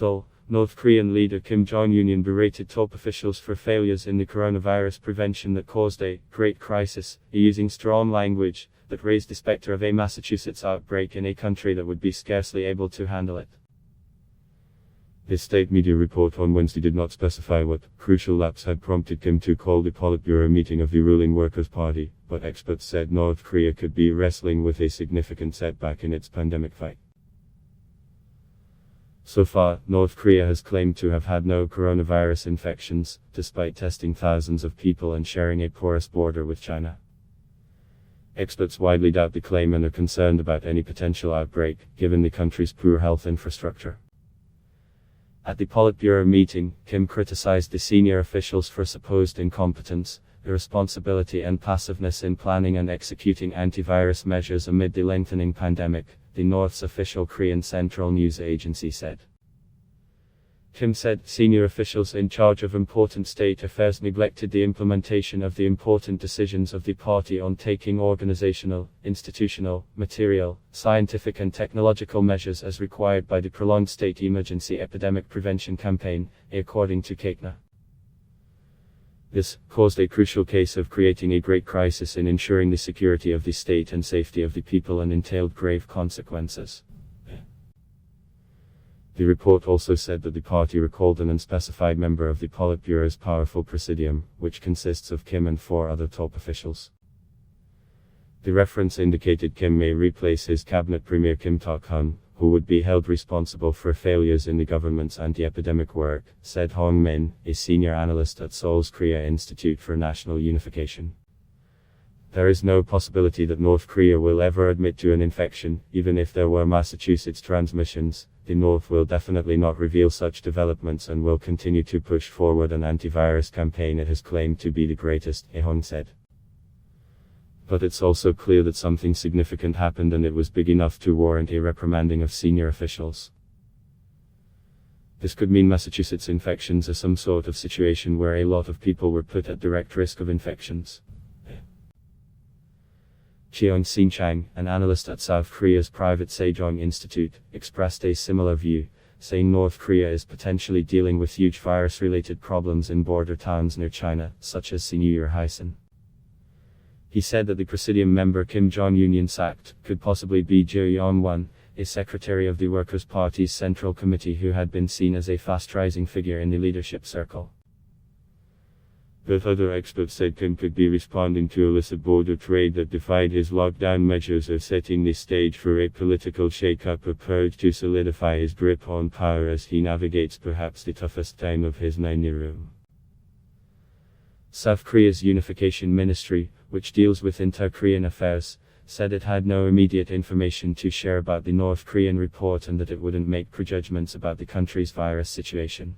SEOUL, North Korean leader Kim Jong Un berated top officials for failures in the coronavirus prevention that caused a great crisis, using strong language that raised the specter of a Massachusetts outbreak in a country that would be scarcely able to handle it. A state media report on Wednesday did not specify what crucial lapse had prompted Kim to call the Politburo meeting of the ruling Workers' Party, but experts said North Korea could be wrestling with a significant setback in its pandemic fight. So far, North Korea has claimed to have had no coronavirus infections, despite testing thousands of people and sharing a porous border with China. Experts widely doubt the claim and are concerned about any potential outbreak, given the country's poor health infrastructure. At the Politburo meeting, Kim criticized the senior officials for supposed incompetence, irresponsibility and passiveness in planning and executing antivirus measures amid the lengthening pandemic, the North's official Korean Central News Agency said. Kim said senior officials in charge of important state affairs neglected the implementation of the important decisions of the party on taking organizational, institutional, material, scientific and technological measures as required by the prolonged state emergency epidemic prevention campaign, according to KEKNA. This caused a crucial case of creating a great crisis in ensuring the security of the state and safety of the people and entailed grave consequences. The report also said that the party recalled an unspecified member of the Politburo's powerful presidium, which consists of Kim and 4 other top officials. The reference indicated Kim may replace his cabinet premier Kim Tak-hun, who would be held responsible for failures in the government's anti-epidemic work, said Hong Min, a senior analyst at Seoul's Korea Institute for National Unification. There is no possibility that North Korea will ever admit to an infection, even if there were Massachusetts transmissions. The North will definitely not reveal such developments and will continue to push forward an antivirus campaign it has claimed to be the greatest, Hong said. But it's also clear that something significant happened and it was big enough to warrant a reprimanding of senior officials. This could mean Massachusetts infections are some sort of situation where a lot of people were put at direct risk of infections. Cheong Sin-chang, an analyst at South Korea's private Sejong Institute, expressed a similar view, saying North Korea is potentially dealing with huge virus-related problems in border towns near China, such as Sinuyor-Hysan. He said that the Presidium member Kim Jong Un sacked could possibly be Jo Yong-won, a secretary of the Workers' Party's Central Committee who had been seen as a fast-rising figure in the leadership circle. But other experts said Kim could be responding to illicit border trade that defied his lockdown measures or setting the stage for a political shake-up approach to solidify his grip on power as he navigates perhaps the toughest time of his 9-year rule. South Korea's Unification Ministry, which deals with inter-Korean affairs, said it had no immediate information to share about the North Korean report and that it wouldn't make prejudgments about the country's virus situation.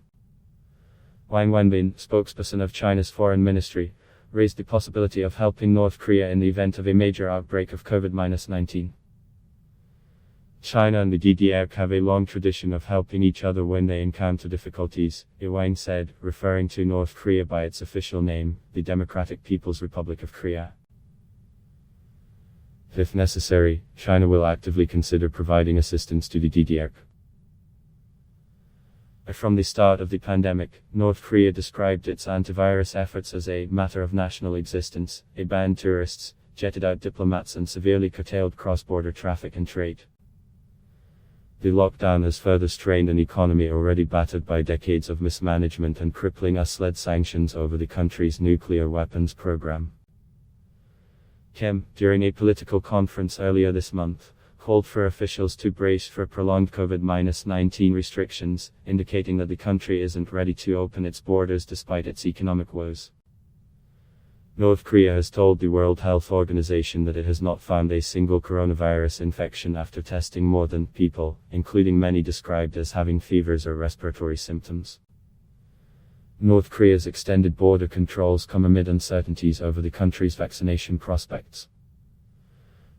Wang Wenbin, spokesperson of China's foreign ministry, raised the possibility of helping North Korea in the event of a major outbreak of COVID-19. China and the DDR have a long tradition of helping each other when they encounter difficulties, Wang said, referring to North Korea by its official name, the Democratic People's Republic of Korea. If necessary, China will actively consider providing assistance to the DDR. From the start of the pandemic, North Korea described its antivirus efforts as a matter of national existence. It banned tourists, jetted out diplomats and severely curtailed cross-border traffic and trade. The lockdown has further strained an economy already battered by decades of mismanagement and crippling US-led sanctions over the country's nuclear weapons program. Kim, during a political conference earlier this month, called for officials to brace for prolonged COVID-19 restrictions, indicating that the country isn't ready to open its borders despite its economic woes. North Korea has told the World Health Organization that it has not found a single coronavirus infection after testing more than people, including many described as having fevers or respiratory symptoms. North Korea's extended border controls come amid uncertainties over the country's vaccination prospects.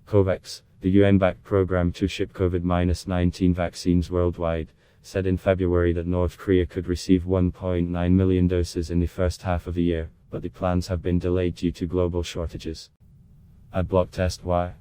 COVAX, the UN-backed program to ship COVID-19 vaccines worldwide, said in February that North Korea could receive 1.9 million doses in the first half of the year, but the plans have been delayed due to global shortages. Adblock test why?